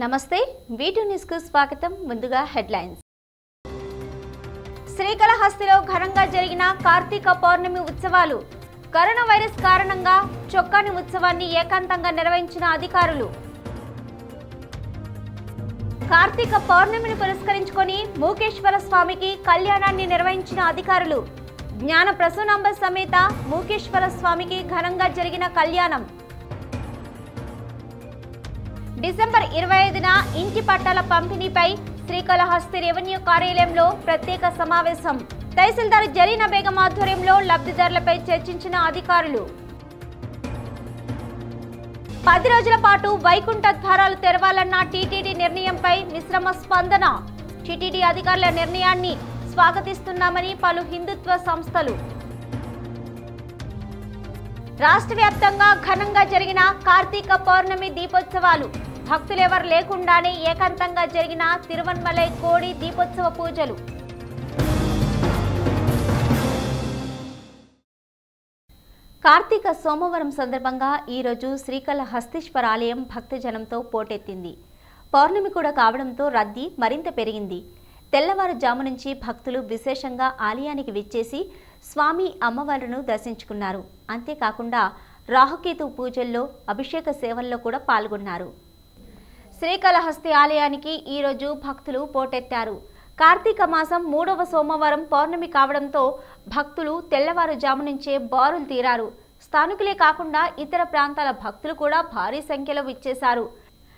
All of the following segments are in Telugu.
నమస్తే వీటు న్యూస్ కు స్వాగతం. ముందుగా హెడ్లైన్స్. శ్రీకాళహస్తిలో ఘనంగా జరిగిన కార్తీక పౌర్ణమి ఉత్సవాలు. కరోనా వైరస్ కారణంగా చొక్కాని ఉత్సవాన్ని ఏకాంతంగా నిర్వహించిన అధికారులు. కార్తీక పౌర్ణమిని పురస్కరించుకొని మూకేశ్వర స్వామికి కళ్యాణాన్ని నిర్వహించిన అధికారులు. జ్ఞాన ప్రసూనాంబ సమేత మూకేశ్వర స్వామికి ఘనంగా జరిగిన కళ్యాణం. డిసెంబర్ 25న ఇంటి పట్టాల పంపిణీపై శ్రీకాళహస్తి రెవెన్యూ కార్యాలయంలో ప్రత్యేక సమావేశం. తహసీల్దార్ జరీనా బేగం ఆధ్వర్యంలో లబ్ధిదారులపై చర్చించిన అధికారులు. 10 రోజుల పాటు వైకుంఠ ద్వారాలు తెరవాలన్న టీటీడీ నిర్ణయంపై మిశ్రమ స్పందన. టీటీడీ అధికారుల నిర్ణయాన్ని స్వాగతిస్తున్నామని పలు హిందుత్వ సంస్థలు. రాష్ట్ర వ్యాప్తంగా ఘనంగా జరిగిన కార్తీక పౌర్ణమి దీపోత్సవాలు. భక్తులెవరు లేకుండానే ఏకాంతంగా జరిగిన తిరువన్మలై కోడి దీపోత్సవ పూజలు. కార్తీక సోమవారం సందర్భంగా ఈరోజు శ్రీకాళహస్తీశ్వర ఆలయం భక్తజనంతో పోటెత్తింది. పౌర్ణమి కూడా కావడంతో రద్దీ మరింత పెరిగింది. తెల్లవారుజాము నుంచి భక్తులు విశేషంగా ఆలయానికి విచ్చేసి స్వామి అమ్మవారులను దర్శించుకున్నారు. అంతేకాకుండా రాహుకేతు పూజల్లో అభిషేక సేవల్లో కూడా పాల్గొన్నారు. శ్రీకాళహస్తి ఆలయానికి ఈరోజు భక్తులు పోటెత్తారు. కార్తీక మాసం 3వ సోమవారం పౌర్ణమి కావడంతో భక్తులు తెల్లవారుజాము నుంచే బారులు తీరారు. స్థానికులే కాకుండా ఇతర ప్రాంతాల భక్తులు కూడా భారీ సంఖ్యలో విచ్చేశారు.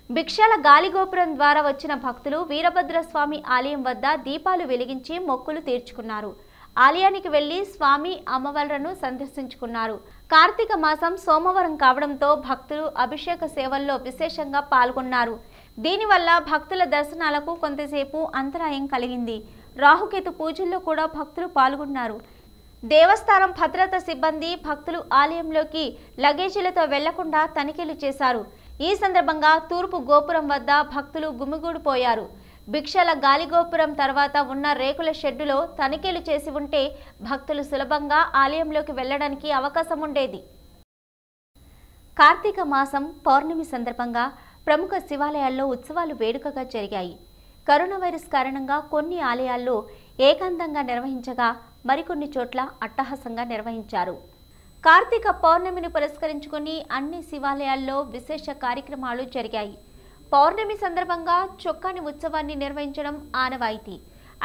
భిక్షాల గాలిగోపురం ద్వారా వచ్చిన భక్తులు వీరభద్రస్వామి ఆలయం వద్ద దీపాలు వెలిగించి మొక్కులు తీర్చుకున్నారు. ఆలయానికి వెళ్లి స్వామి అమ్మవార్లను సందర్శించుకున్నారు. కార్తీక మాసం సోమవారం కావడంతో భక్తులు అభిషేక సేవల్లో విశేషంగా పాల్గొన్నారు. దీనివల్ల భక్తుల దర్శనాలకు కొంతసేపు అంతరాయం కలిగింది. రాహుకేతు పూజల్లో కూడా భక్తులు పాల్గొన్నారు. దేవస్థానం భద్రతా సిబ్బంది భక్తులు ఆలయంలోకి లగేజీలతో వెళ్లకుండా తనిఖీలు చేశారు. ఈ సందర్భంగా తూర్పు గోపురం వద్ద భక్తులు గుమిగూడిపోయారు. భిక్షల గాలిగోపురం తర్వాత ఉన్న రేకుల షెడ్డులో తనిఖీలు చేసి ఉంటే భక్తులు సులభంగా ఆలయంలోకి వెళ్లడానికి అవకాశం ఉండేది. కార్తీక మాసం పౌర్ణమి సందర్భంగా ప్రముఖ శివాలయాల్లో ఉత్సవాలు వేడుకగా జరిగాయి. కరోనా వైరస్ కారణంగా కొన్ని ఆలయాల్లో ఏకాంతంగా నిర్వహించగా మరికొన్ని చోట్ల అట్టహాసంగా నిర్వహించారు. కార్తీక పౌర్ణమిని పురస్కరించుకుని అన్ని శివాలయాల్లో విశేష కార్యక్రమాలు జరిగాయి. పౌర్ణమి సందర్భంగా చొక్కాని ఉత్సవాన్ని నిర్వహించడం ఆనవాయితీ.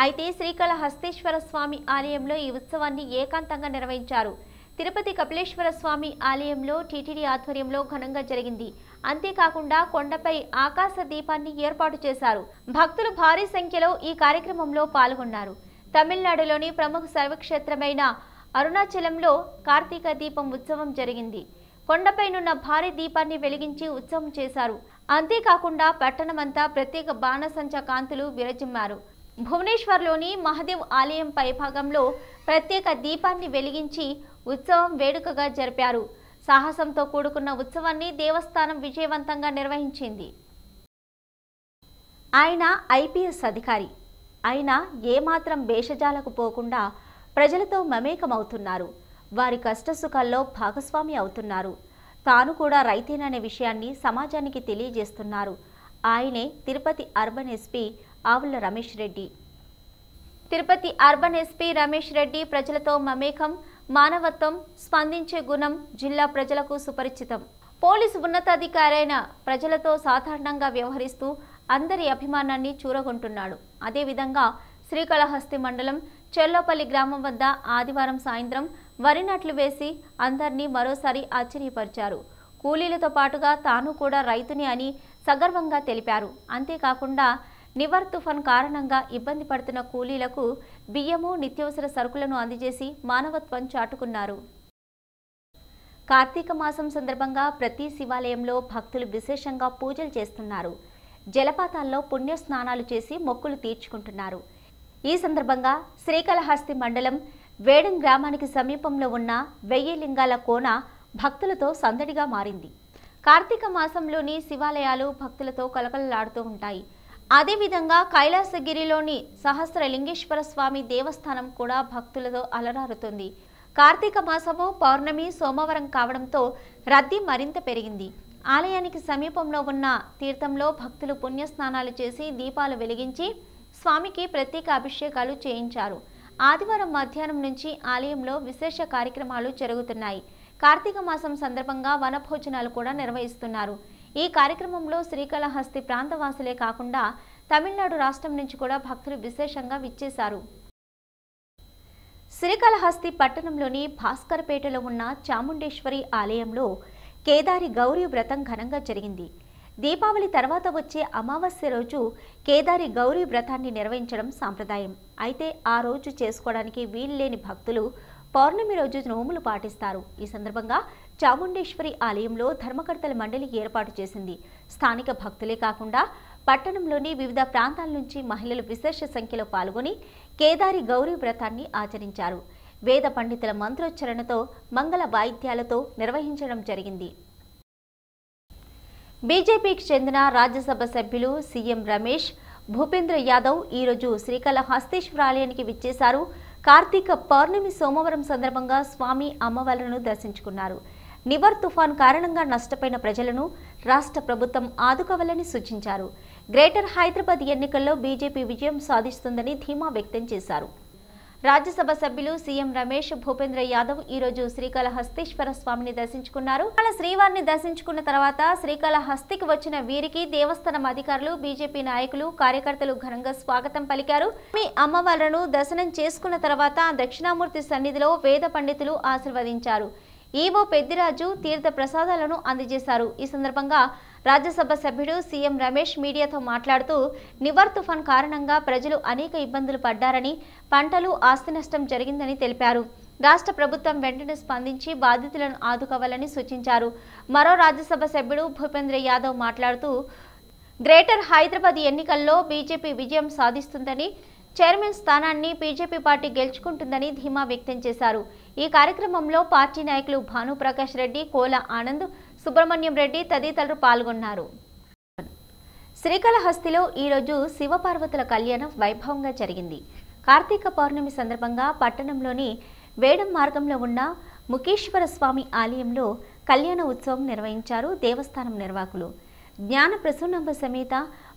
అయితే శ్రీకాళహస్తీశ్వర స్వామి ఆలయంలో ఈ ఉత్సవాన్ని ఏకాంతంగా నిర్వహించారు. తిరుపతి కపిలేశ్వర స్వామి ఆలయంలో టీటీడీ ఆధ్వర్యంలో ఘనంగా జరిగింది. అంతేకాకుండా కొండపై ఆకాశ దీపాన్ని ఏర్పాటు చేశారు. భక్తులు భారీ సంఖ్యలో ఈ కార్యక్రమంలో పాల్గొన్నారు. తమిళనాడులోని ప్రముఖ శైవక్షేత్రమైన అరుణాచలంలో కార్తీక దీపం ఉత్సవం జరిగింది. కొండపైనున్న భారీ దీపాన్ని వెలిగించి ఉత్సవం చేశారు. అంతేకాకుండా పట్టణమంతా ప్రత్యేక బాణసంచా కాంతులు విరజిమ్మారు. భువనేశ్వర్లోని మహాదేవ్ ఆలయం పైభాగంలో ప్రత్యేక దీపాన్ని వెలిగించి ఉత్సవం వేడుకగా జరిపారు. సాహసంతో కూడుకున్న ఉత్సవాన్ని దేవస్థానం విజయవంతంగా నిర్వహించింది. ఆయన ఐపీఎస్ అధికారి అయినా ఏమాత్రం భేషజాలకు పోకుండా ప్రజలతో మమేకమవుతున్నారు. వారి కష్టసుఖాల్లో భాగస్వామి అవుతున్నారు. తాను కూడా రైతేననే విషయాన్ని సమాజానికి తెలియజేస్తున్నారు. ఆయనే తిరుపతి అర్బన్ ఎస్పీ ఆవుల రమేష్ రెడ్డి. తిరుపతి అర్బన్ ఎస్పీ రమేష్ రెడ్డి ప్రజలతో మమేకం, మానవత్వం, స్పందించే గుణం జిల్లా ప్రజలకు సుపరిచితం. పోలీసు ఉన్నతాధికారైన ప్రజలతో సాధారణంగా వ్యవహరిస్తూ అందరి అభిమానాన్ని చూరగొంటున్నాడు. అదేవిధంగా శ్రీకాళహస్తి మండలం చెర్లోపల్లి గ్రామం వద్ద ఆదివారం సాయంత్రం వరి నాట్లు వేసి అందరినీ మరోసారి ఆశ్చర్యపరిచారు. కూలీలతో పాటుగా తాను కూడా రైతుని అని సగర్వంగా తెలిపారు. అంతేకాకుండా నివర్ తుఫాన్ కారణంగా ఇబ్బంది పడుతున్న కూలీలకు బియ్యము, నిత్యావసర సరుకులను అందజేసి మానవత్వం చాటుకున్నారు. కార్తీక మాసం సందర్భంగా ప్రతి శివాలయంలో భక్తులు విశేషంగా పూజలు చేస్తున్నారు. జలపాతాల్లో పుణ్య స్నానాలు చేసి మొక్కులు తీర్చుకుంటున్నారు. ఈ సందర్భంగా శ్రీకాళహస్తి మండలం వేడం గ్రామానికి సమీపంలో ఉన్న 1000 లింగాల కోన భక్తులతో సందడిగా మారింది. కార్తీక మాసంలోని శివాలయాలు భక్తులతో కలకలలాడుతూ ఉంటాయి. అదేవిధంగా కైలాసగిరిలోని సహస్రలింగేశ్వర స్వామి దేవస్థానం కూడా భక్తులతో అలరారుతుంది. కార్తీక మాసము పౌర్ణమి సోమవారం కావడంతో రద్దీ మరింత పెరిగింది. ఆలయానికి సమీపంలో ఉన్న తీర్థంలో భక్తులు పుణ్యస్నానాలు చేసి దీపాలు వెలిగించి స్వామికి ప్రత్యేక అభిషేకాలు చేయించారు. ఆదివారం మధ్యాహ్నం నుంచి ఆలయంలో విశేష కార్యక్రమాలు జరుగుతున్నాయి. కార్తీక మాసం సందర్భంగా వనభోజనాలు కూడా నిర్వహిస్తున్నారు. ఈ కార్యక్రమంలో శ్రీకాళహస్తి ప్రాంతవాసులే కాకుండా తమిళనాడు రాష్ట్రం నుంచి కూడా భక్తులు విశేషంగా విచ్చేశారు. శ్రీకాళహస్తి పట్టణంలోని భాస్కర్పేటలో ఉన్న చాముండేశ్వరి ఆలయంలో కేదారి గౌరీ వ్రతం ఘనంగా జరిగింది. దీపావళి తర్వాత వచ్చే అమావాస్య రోజు కేదారి గౌరీ వ్రతాన్ని నిర్వహించడం సాంప్రదాయం. అయితే ఆ రోజు చేసుకోవడానికి వీల్లేని భక్తులు పౌర్ణమి రోజు నోములు పాటిస్తారు. ఈ సందర్భంగా చాముండేశ్వరి ఆలయంలో ధర్మకర్తల మండలి ఏర్పాటు చేసింది. స్థానిక భక్తులే కాకుండా పట్టణంలోని వివిధ ప్రాంతాల నుంచి మహిళలు విశేష సంఖ్యలో పాల్గొని కేదారి గౌరీ వ్రతాన్ని ఆచరించారు. వేద పండితుల మంత్రోచ్చరణతో మంగళ వాయిద్యాలతో నిర్వహించడం జరిగింది. బీజేపీకి చెందిన రాజ్యసభ సభ్యులు సీఎం రమేష్, భూపేంద్ర యాదవ్ ఈరోజు శ్రీకాళహస్తీశ్వర ఆలయానికి విచ్చేశారు. కార్తీక పౌర్ణమి సోమవారం సందర్భంగా స్వామి అమ్మవార్లను దర్శించుకున్నారు. నివర్ తుఫాన్ కారణంగా నష్టపోయిన ప్రజలను రాష్ట్ర ప్రభుత్వం ఆదుకోవాలని సూచించారు. గ్రేటర్ హైదరాబాద్ ఎన్నికల్లో బీజేపీ విజయం సాధిస్తుందని ధీమా వ్యక్తం చేశారు. రాజ్యసభ సభ్యులు సీఎం రమేష్, భూపేంద్ర యాదవ్ ఈరోజు శ్రీకాళహస్తీశ్వర స్వామిని దర్శించుకున్నారు. శ్రీవారిని దర్శించుకున్న తర్వాత శ్రీకాళహస్తికి వచ్చిన వీరికి దేవస్థానం అధికారులు, బీజేపీ నాయకులు, కార్యకర్తలు ఘనంగా స్వాగతం పలికారు. మీ అమ్మవార్లను దర్శనం చేసుకున్న తర్వాత దక్షిణామూర్తి సన్నిధిలో వేద పండితులు ఆశీర్వదించారు. ఈవో పెద్దిరాజు తీర్థ ప్రసాదాలను అందజేశారు. ఈ సందర్భంగా రాజ్యసభ సభ్యుడు సీఎం రమేష్ మీడియాతో మాట్లాడుతూ నివర్ తుఫాన్ కారణంగా ప్రజలు అనేక ఇబ్బందులు పడ్డారని, పంటలు, ఆస్తి నష్టం జరిగిందని తెలిపారు. రాష్ట్ర ప్రభుత్వం వెంటనే స్పందించి బాధితులను ఆదుకోవాలని సూచించారు. మరో రాజ్యసభ సభ్యుడు భూపేంద్ర యాదవ్ మాట్లాడుతూ గ్రేటర్ హైదరాబాద్ ఎన్నికల్లో బీజేపీ విజయం సాధిస్తుందని, చైర్మన్ స్థానాన్ని బీజేపీ పార్టీ గెలుచుకుంటుందని ధీమా వ్యక్తం చేశారు. ఈ కార్యక్రమంలో పార్టీ నాయకులు భానుప్రకాష్ రెడ్డి, కోల ఆనంద్, సుబ్రహ్మణ్యం రెడ్డి తదితరులు పాల్గొన్నారు. శ్రీకాళహస్తిలో ఈరోజు శివపార్వతుల కళ్యాణం వైభవంగా జరిగింది. కార్తీక పౌర్ణమి సందర్భంగా పట్టణంలోని వేడం మార్గంలో ఉన్న ముఖేశ్వర స్వామి ఆలయంలో కళ్యాణ ఉత్సవం నిర్వహించారు దేవస్థానం నిర్వాహకులు. జ్ఞాన ప్రసూనంబ సమేత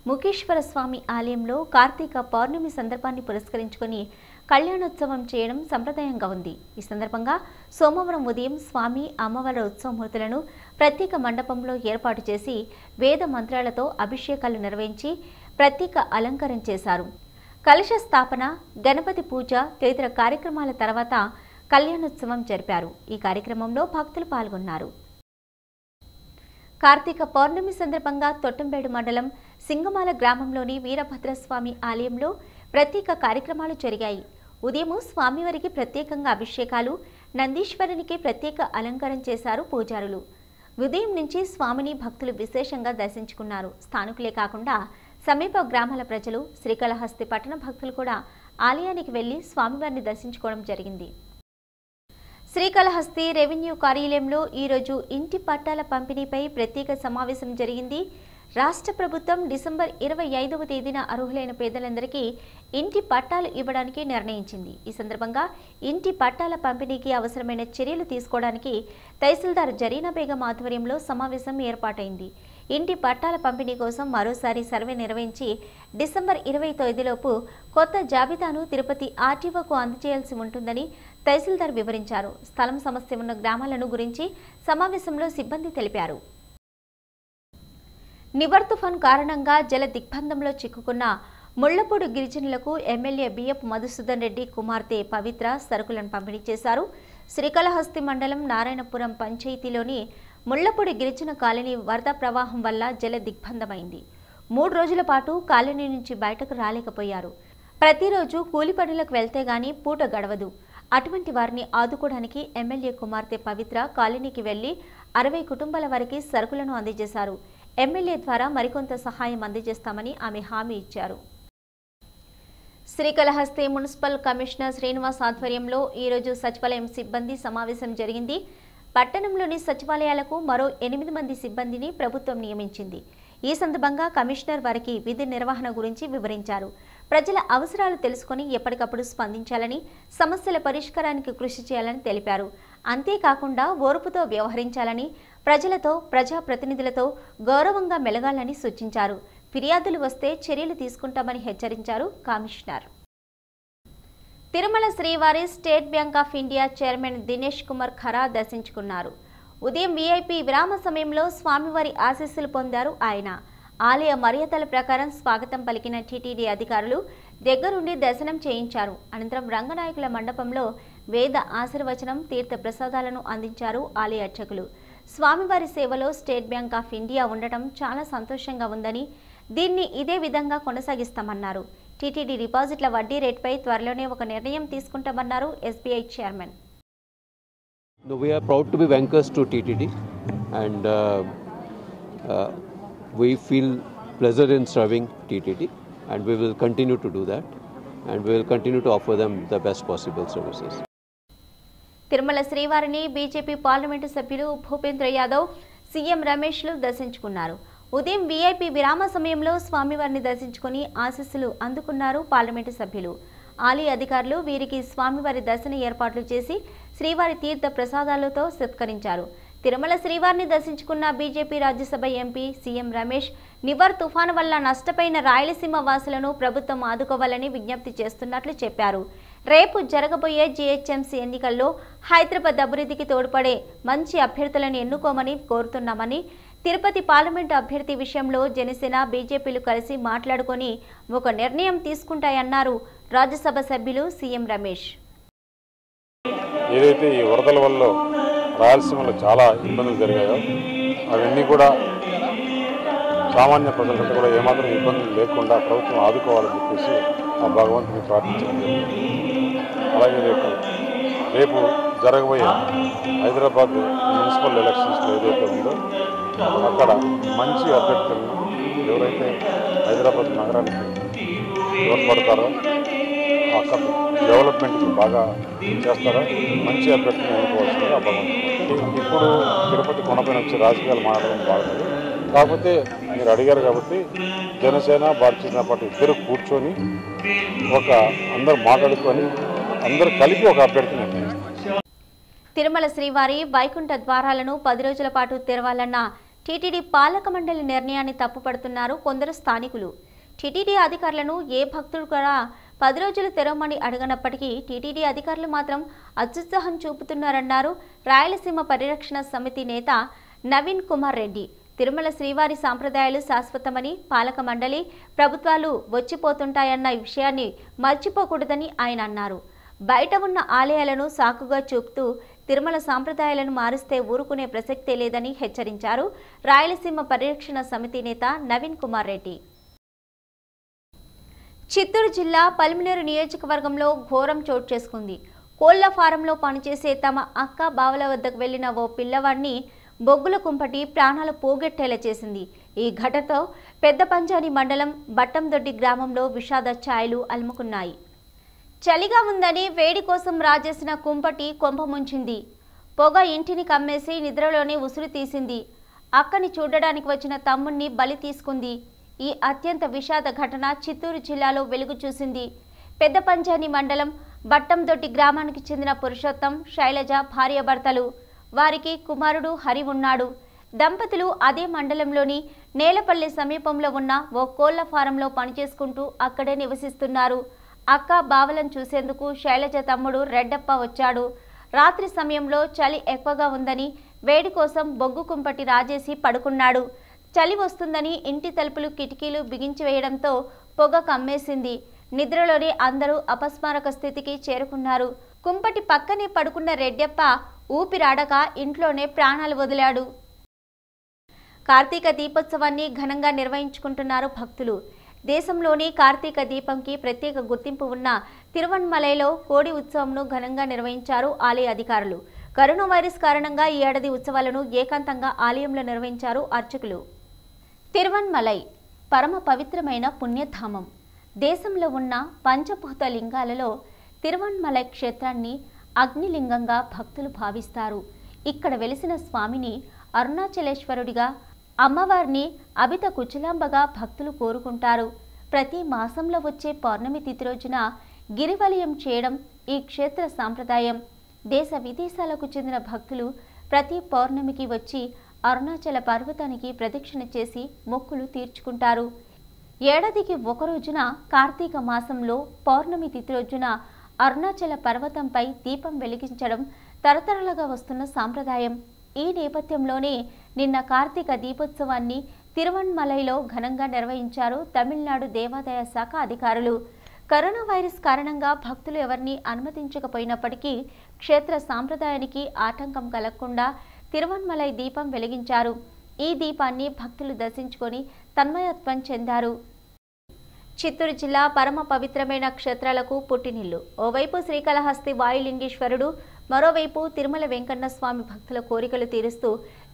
ముఖేశ్వర స్వామి ఆలయంలో కార్తీక పౌర్ణమి సందర్భాన్ని పురస్కరించుకొని కళ్యాణోత్సవం చేయడం సంప్రదాయంగా ఉంది. ఈ సందర్భంగా సోమవారం ఉదయం స్వామి అమ్మవారి ఉత్సవమూర్తులను ప్రత్యేక మండపంలో ఏర్పాటు చేసి వేద మంత్రాలతో అభిషేకాలు నిర్వహించి ప్రత్యేక అలంకారం చేశారు. కలశ స్థాపన, గణపతి పూజ తదితర కార్యక్రమాల తర్వాత కళ్యాణోత్సవం జరిపారు. ఈ కార్యక్రమంలో భక్తులు పాల్గొన్నారు. కార్తీక పౌర్ణమి సందర్భంగా తొట్టంబేడు మండలం సింగమాల గ్రామంలోని వీరభద్రస్వామి ఆలయంలో ప్రత్యేక కార్యక్రమాలు జరిగాయి. ఉదయం స్వామివారికి ప్రత్యేకంగా అభిషేకాలు, నందీశ్వరునికి ప్రత్యేక అలంకారం చేశారు పూజారులు. ఉదయం నుంచి స్వామిని భక్తులు విశేషంగా దర్శించుకున్నారు. స్థానికులే కాకుండా సమీప గ్రామాల ప్రజలు, శ్రీకాళహస్తి పట్టణ భక్తులు కూడా ఆలయానికి వెళ్లి స్వామివారిని దర్శించుకోవడం జరిగింది. శ్రీకాళహస్తి రెవెన్యూ కార్యాలయంలో ఈరోజు ఇంటి పట్టాల పంపిణీపై ప్రత్యేక సమావేశం జరిగింది. రాష్ట్ర ప్రభుత్వం డిసెంబర్ 25వ తేదీన అర్హులైన పేదలందరికీ ఇంటి పట్టాలు ఇవ్వడానికి నిర్ణయించింది. ఈ సందర్భంగా ఇంటి పట్టాల పంపిణీకి అవసరమైన చర్యలు తీసుకోవడానికి తహసీల్దార్ జరీనా బేగం ఆధ్వర్యంలో సమావేశం ఏర్పాటైంది. ఇంటి పట్టాల పంపిణీ కోసం మరోసారి సర్వే నిర్వహించి డిసెంబర్ 29లోపు కొత్త జాబితాను తిరుపతి ఆర్టీఓకు అందజేయాల్సి ఉంటుందని తహసీల్దార్ వివరించారు. స్థలం సమస్య ఉన్న గ్రామాలను గురించి సమావేశంలో సిబ్బంది తెలిపారు. నివర్ తుఫాన్ కారణంగా జల దిగ్బంధంలో చిక్కుకున్న ముళ్లపూడి గిరిజనులకు ఎమ్మెల్యే బిఎఫ్ మధుసూదన్ రెడ్డి కుమార్తె పవిత్ర సరుకులను పంపిణీ చేశారు. శ్రీకాళహస్తి మండలం నారాయణపురం పంచాయతీలోని ముళ్లపూడి గిరిజన కాలనీ వరద ప్రవాహం వల్ల జల దిగ్బంధమైంది. 3 రోజుల పాటు కాలనీ నుంచి బయటకు రాలేకపోయారు. ప్రతిరోజు కూలి పనులకు వెళ్తే గాని పూట గడవదు. అటువంటి వారిని ఆదుకోవడానికి ఎమ్మెల్యే కుమార్తె పవిత్ర కాలనీకి వెళ్లి 60 కుటుంబాల వారికి సరుకులను అందజేశారు. ఎమ్మెల్యే ద్వారా మరికొంత సహాయం అందజేస్తామని ఆమె హామీ ఇచ్చారు. శ్రీకాళహస్తి మున్సిపల్ కమిషనర్ శ్రీనివాస్ ఆధ్వర్యంలో ఈరోజు సచివాలయం సిబ్బంది సమావేశం జరిగింది. పట్టణంలోని సచివాలయాలకు మరో 8 మంది సిబ్బందిని ప్రభుత్వం నియమించింది. ఈ సందర్భంగా కమిషనర్ వారికి విధి నిర్వహణ గురించి వివరించారు. ప్రజల అవసరాలు తెలుసుకొని ఎప్పటికప్పుడు స్పందించాలని, సమస్యల పరిష్కారానికి కృషి చేయాలని తెలిపారు. అంతేకాకుండా ఓర్పుతో వ్యవహరించాలని, ప్రజలతో ప్రజాప్రతినిధులతో గౌరవంగా మెలగాలని సూచించారు. ఫిర్యాదులు వస్తే చర్యలు తీసుకుంటామని హెచ్చరించారు కమిషనర్. తిరుమల శ్రీవారి state bank of India chairman Dinesh Kumar Khara దర్శించుకున్నారు. ఉదయం వీఐపీ విరామ సమయంలో స్వామివారి ఆశీస్సులు పొందారు ఆయన. ఆలయ మర్యాదల ప్రకారం స్వాగతం పలికిన టీటీడీ అధికారులు దగ్గరుండి దర్శనం చేయించారు. అనంతరం రంగనాయకుల మండపంలో వేద ఆశీర్వచనం, తీర్థ ప్రసాదాలను అందించారు ఆలయ అర్చకులు. స్వామివారి సేవలో స్టేట్ బ్యాంక్ ఆఫ్ ఇండియా ఉండటం చాలా సంతోషంగా ఉందని, దీన్ని ఇదే విధంగా కొనసాగిస్తామన్నారు. టీటీడీ డిపాజిట్ల వడ్డీ రేటుపై త్వరలోనే ఒక నిర్ణయం తీసుకుంటామన్నారు SBI chairman. We are proud to be bankers to TTD and we feel pleasure in serving TTD and we will continue to do that and we will continue to offer them the best possible services. Tirumala శ్రీవారిని బీజేపీ పార్లమెంటు సభ్యులు భూపేంద్ర యాదవ్, సీఎం రమేష్లు దర్శించుకున్నారు. ఉదయం వీఐపీ విరామ సమయంలో స్వామివారిని దర్శించుకుని ఆశీస్సులు అందుకున్నారు పార్లమెంటు సభ్యులు. ఆలయ అధికారులు వీరికి స్వామివారి దర్శన ఏర్పాట్లు చేసి శ్రీవారి తీర్థ ప్రసాదాలతో సత్కరించారు. తిరుమల శ్రీవారిని దర్శించుకున్న BJP Rajya Sabha MP CM Ramesh Nivar తుఫాను వల్ల నష్టపోయిన రాయలసీమ వాసులను ప్రభుత్వం ఆదుకోవాలని విజ్ఞప్తి చేస్తున్నట్లు చెప్పారు. రేపు జరగబోయే జీహెచ్ఎంసీ ఎన్నికల్లో హైదరాబాద్ అభివృద్ధికి తోడ్పడే మంచి అభ్యర్థులను ఎన్నుకోమని కోరుతున్నామని, తిరుపతి పార్లమెంటు అభ్యర్థి విషయంలో జనసేన బీజేపీలు కలిసి మాట్లాడుకొని ఒక నిర్ణయం తీసుకుంటాయన్నారు రాజ్యసభ సభ్యులు సీఎం రమేష్. ఏదైతే ఈ వరదల వల్ల రాయలసీమలో చాలా ఇబ్బందులు జరిగాయో అవన్నీ కూడా సామాన్య ప్రజలకు కూడా ఏమాత్రం ఇబ్బందులు లేకుండా ప్రభుత్వం ఆదుకోవాలని చెప్పేసి ఆ భగవంతుని ప్రార్థించడం జరిగింది. అలాగే రేపు జరగబోయే హైదరాబాద్ మున్సిపల్ ఎలక్షన్స్లో ఏదైతే ఉందో అక్కడ మంచి అభ్యర్థులను ఎవరైతే హైదరాబాద్ నగరానికి తోడ్పడతారో, అక్కడ డెవలప్మెంట్కి బాగా చేస్తారో మంచి అభ్యర్థులను ఎన్నుకోవాల్సింది ఆ భగవంతుడు. ఇప్పుడు తిరుపతి కొండపైన వచ్చి రాజకీయాలు మాట్లాడడం బాగుంది. కాకపోతే మీరు అడిగారు కాబట్టి జనసేన భారతీయ జనతా పార్టీ ఇద్దరు కూర్చొని అందరూ మాట్లాడుకొని అందరూ కలిపి ఒక అభ్యర్థిని నిర్ణయిస్తారు. తిరుమల శ్రీవారి వైకుంఠ ద్వారాలను 10 రోజుల పాటు తెరవాలన్న టీటీడీ పాలక మండలి నిర్ణయాన్ని తప్పుపడుతున్నారు కొందరు స్థానికులు. టీటీడీ అధికారులను ఏ భక్తుడు కూడా 10 రోజులు తెరవమని అడగనప్పటికీ టీటీడీ అధికారులు మాత్రం అత్యుత్సాహం చూపుతున్నారన్నారు రాయలసీమ పరిరక్షణ సమితి నేత నవీన్ కుమార్ రెడ్డి. తిరుమల శ్రీవారి సాంప్రదాయాలు శాశ్వతమని, పాలక మండలి ప్రభుత్వాలు వచ్చిపోతుంటాయన్న విషయాన్ని మర్చిపోకూడదని ఆయన అన్నారు. బయట ఉన్న ఆలయాలను సాకుగా చూపుతూ తిరుమల సాంప్రదాయాలను మారుస్తే ఊరుకునే ప్రసక్తే లేదని హెచ్చరించారు రాయలసీమ పరిరక్షణ సమితి నేత నవీన్ కుమార్ రెడ్డి. చిత్తూరు జిల్లా పల్మినేరు నియోజకవర్గంలో ఘోరం చోటు చేసుకుంది. కోళ్ల ఫారంలో పనిచేసే తమ అక్క బావల వద్దకు వెళ్లిన ఓ పిల్లవాడిని బొగ్గుల కుంపటి ప్రాణాలు పోగొట్టేలా చేసింది. ఈ ఘటనతో పెద్ద పంజాని మండలం బట్టందొడ్డి గ్రామంలో విషాద ఛాయలు అలుముకున్నాయి. చలిగా ఉందని వేడి కోసం రాజేసిన కుంపటి కొంప ముంచింది. పొగ ఇంటిని కమ్మేసి నిద్రలోనే ఉసురు తీసింది. అక్కని చూడడానికి వచ్చిన తమ్ముణ్ణి బలి తీసుకుంది. ఈ అత్యంత విషాద ఘటన చిత్తూరు జిల్లాలో వెలుగు చూసింది. పెద్ద పంజాని మండలం బట్టందొడ్డి గ్రామానికి చెందిన పురుషోత్తం, శైలజ భార్యాభర్తలు. వారికి కుమారుడు హరి ఉన్నాడు. దంపతులు అదే మండలంలోని నేలపల్లి సమీపంలో ఉన్న ఓ కోళ్ల ఫారంలో పనిచేసుకుంటూ అక్కడే నివసిస్తున్నారు. అక్క బావలను చూసేందుకు శైలజ తమ్ముడు రెడ్డప్ప వచ్చాడు. రాత్రి సమయంలో చలి ఎక్కువగా ఉందని వేడి కోసం బొగ్గు కుంపటి రాజేసి పడుకున్నాడు. చలి వస్తుందని ఇంటి తలుపులు కిటికీలు బిగించి వేయడంతో పొగ కమ్మేసింది. నిద్రలోనే అందరూ అపస్మారక స్థితికి చేరుకున్నారు. కుంపటి పక్కనే పడుకున్న రెడ్డప్ప ఊపిరాడక ఇంట్లోనే ప్రాణాలు వదిలాడు. కార్తీక దీపోత్సవాన్ని ఘనంగా నిర్వహించుకుంటున్నారు భక్తులు. దేశంలోని కార్తీక దీపంకి ప్రత్యేక గుర్తింపు ఉన్న తిరువణ్మలైలో కోడి ఉత్సవంను ఘనంగా నిర్వహించారు ఆలయ అధికారులు. కరోనా వైరస్ కారణంగా ఈ ఏడాది ఉత్సవాలను ఏకాంతంగా ఆలయంలో నిర్వహించారు అర్చకులు. తిరువణ్మలై పరమ పవిత్రమైన పుణ్యధామం. దేశంలో ఉన్న పంచభూత లింగాలలో తిరువణ్మలై క్షేత్రాన్ని అగ్నిలింగంగా భక్తులు భావిస్తారు. ఇక్కడ వెలిసిన స్వామిని అరుణాచలేశ్వరుడిగా, అమ్మవారిని అభిత కుచలాంబగా భక్తులు కోరుకుంటారు. ప్రతి మాసంలో వచ్చే పౌర్ణమి తిథి రోజున గిరివలయం చేయడం ఈ క్షేత్ర సాంప్రదాయం. దేశ విదేశాలకు చెందిన భక్తులు ప్రతి పౌర్ణమికి వచ్చి అరుణాచల పర్వతానికి ప్రదక్షిణ చేసి మొక్కులు తీర్చుకుంటారు. ఏడాదికి ఒక రోజున కార్తీక మాసంలో పౌర్ణమి తిథి రోజున అరుణాచల పర్వతంపై దీపం వెలిగించడం తరతరాలుగా వస్తున్న సాంప్రదాయం. ఈ నేపథ్యంలోనే నిన్న కార్తీక దీపోత్సవాన్ని తిరువణ్మలైలో ఘనంగా నిర్వహించారు తమిళనాడు దేవాదాయ శాఖ అధికారులు. కరోనా వైరస్ కారణంగా భక్తులు ఎవరిని అనుమతించకపోయినప్పటికీ క్షేత్ర సాంప్రదాయానికి ఆటంకం కలగకుండా తిరువణ్మలై దీపం వెలిగించారు. ఈ దీపాన్ని భక్తులు దర్శించుకొని తన్మయత్వం చెందారు. చిత్తూరు జిల్లా పరమ పవిత్రమైన క్షేత్రాలకు పుట్టినిల్లు. ఓవైపు శ్రీకాళహస్తి వాయులింగేశ్వరుడు, మరోవైపు తిరుమల వెంకన్న స్వామి భక్తుల కోరికలు తీరుస్తూ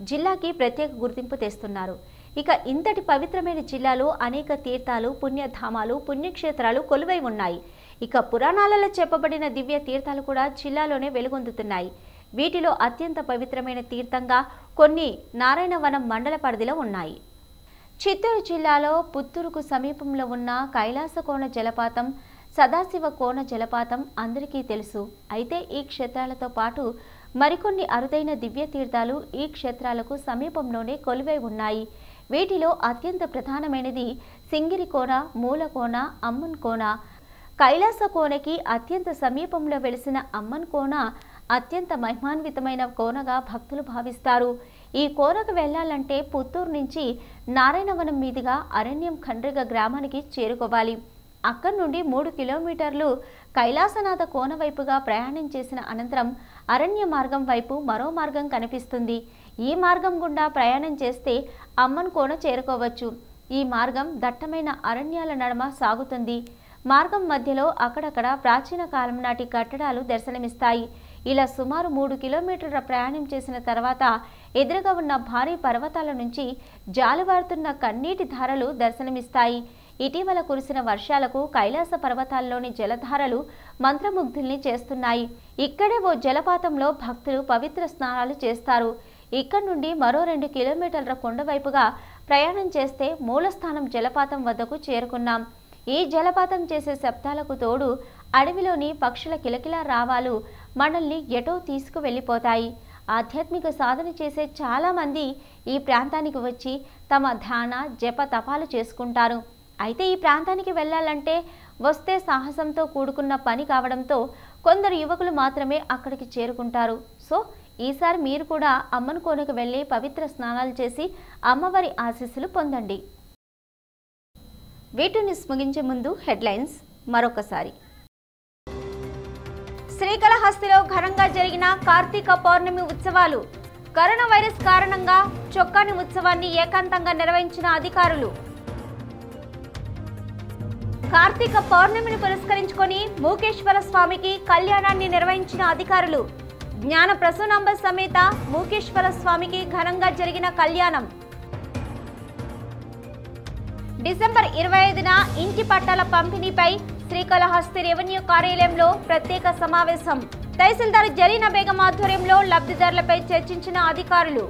జిల్లాకి ప్రత్యేక గుర్తింపు తెస్తున్నారు. ఇక ఇంతటి పవిత్రమైన జిల్లాలో అనేక తీర్థాలు, పుణ్యధామాలు, పుణ్యక్షేత్రాలు కొలువై ఉన్నాయి. ఇక పురాణాలలో చెప్పబడిన దివ్య తీర్థాలు కూడా జిల్లాలోనే వెలుగొందుతున్నాయి. వీటిలో అత్యంత పవిత్రమైన తీర్థంగా కొన్ని నారాయణవనం మండల పరిధిలో ఉన్నాయి. చిత్తూరు జిల్లాలో పుత్తూరుకు సమీపంలో ఉన్న కైలాసకోన జలపాతం, సదాశివ కోన జలపాతం అందరికీ తెలుసు. అయితే ఈ క్షేత్రాలతో పాటు మరికొన్ని అరుదైన దివ్య తీర్థాలు ఈ క్షేత్రాలకు సమీపంలోనే కొలువై ఉన్నాయి. వీటిలో అత్యంత ప్రధానమైనది సింగిరి కోన, మూల కోన, అమ్మన్ కోన. కైలాస కోనకి అత్యంత సమీపంలో వెలిసిన అమ్మన్ కోన అత్యంత మహిమాన్వితమైన కోనగా భక్తులు భావిస్తారు. ఈ కోనకు వెళ్లాలంటే పుత్తూరు నుంచి నారాయణవనం మీదుగా అరణ్యం ఖండ్రిగ గ్రామానికి చేరుకోవాలి. అక్కడి నుండి 3 కిలోమీటర్లు కైలాసనాథ కోన వైపుగా ప్రయాణం చేసిన అనంతరం అరణ్య మార్గం వైపు మరో మార్గం కనిపిస్తుంది. ఈ మార్గం గుండా ప్రయాణం చేస్తే అమ్మన్ కోన చేరుకోవచ్చు. ఈ మార్గం దట్టమైన అరణ్యాల నడుమ సాగుతుంది. మార్గం మధ్యలో అక్కడక్కడ ప్రాచీన కాలం నాటి కట్టడాలు దర్శనమిస్తాయి. ఇలా సుమారు 3 కిలోమీటర్ల ప్రయాణం చేసిన తర్వాత ఎదురుగా ఉన్న భారీ పర్వతాల నుంచి జాలువారుతున్న కన్నీటి ధారలు దర్శనమిస్తాయి. ఇటీవల కురిసిన వర్షాలకు కైలాస పర్వతాల్లోని జలధారలు మంత్రముగ్ధుల్ని చేస్తున్నాయి. ఇక్కడే ఓ జలపాతంలో భక్తులు పవిత్ర స్నానాలు చేస్తారు. ఇక్కడి నుండి మరో 2 కిలోమీటర్ల కొండవైపుగా ప్రయాణం చేస్తే మూలస్థానం జలపాతం వద్దకు చేరుకున్నాం. ఈ జలపాతం చేసే శబ్దాలకు తోడు అడవిలోని పక్షుల కిలకిల రావాలు మనల్ని ఎటో తీసుకువెళ్ళిపోతాయి. ఆధ్యాత్మిక సాధన చేసే చాలామంది ఈ ప్రాంతానికి వచ్చి తమ ధ్యాన జప తపాలు చేసుకుంటారు. అయితే ఈ ప్రాంతానికి వెళ్ళాలంటే వస్తే సాహసంతో కూడుకున్న పని కావడంతో కొందరు యువకులు మాత్రమే అక్కడికి చేరుకుంటారు. సో ఈసారి మీరు కూడా అమ్మన్ కోనకు వెళ్ళి పవిత్ర స్నానాలు చేసి అమ్మవారి ఆశీస్సులు పొందండి. వీటిని ముగించే ముందు హెడ్లైన్స్ మరొకసారి. శ్రీకాళహస్తిలో ఘనంగా జరిగిన కార్తీక పౌర్ణమి ఉత్సవాలు. కరోనా వైరస్ కారణంగా చొక్కాని ఉత్సవాన్ని ఏకాంతంగా నిర్వహించిన అధికారులు. కార్తీక పౌర్ణమిని పురస్కరించుకొని మూకేశ్వర స్వామికి కళ్యాణాన్ని నిర్వహించిన అధికారులు. జ్ఞాన ప్రసూనాంబ సమేత మూకేశ్వర స్వామికి ఘనంగా జరిగిన కళ్యాణం. డిసెంబర్ 25న ఇంటి పట్టాల పంపిణీపై శ్రీకాళహస్తి రెవెన్యూ కార్యాలయంలో ప్రత్యేక సమావేశం. తహసీల్దార్ జరీనా బేగం ఆధ్వర్యంలో లబ్ధిదారులపై చర్చించిన అధికారులు.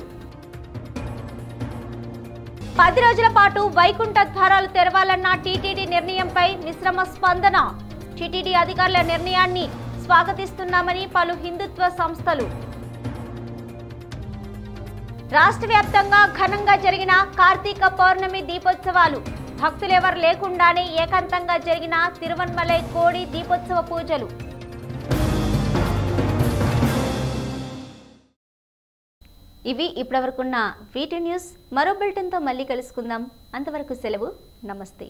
10 రోజుల పాటు వైకుంఠ ద్వారాలు తెరవాలన్న టీటీడీ నిర్ణయంపై మిశ్రమ స్పందన. టీటీడీ అధికారుల నిర్ణయాన్ని స్వాగతిస్తున్నామని పలు హిందుత్వ సంస్థలు. రాష్ట్ర వ్యాప్తంగా ఘనంగా జరిగిన కార్తీక పౌర్ణమి దీపోత్సవాలు. భక్తులెవరు లేకుండానే ఏకాంతంగా జరిగిన తిరువణ్మలై కోడి దీపోత్సవ పూజలు. ఇవి ఇప్పటివరకున్న వీటి న్యూస్. మరో బులెటిన్తో మళ్ళీ కలుసుకుందాం. అంతవరకు సెలవు. నమస్తే.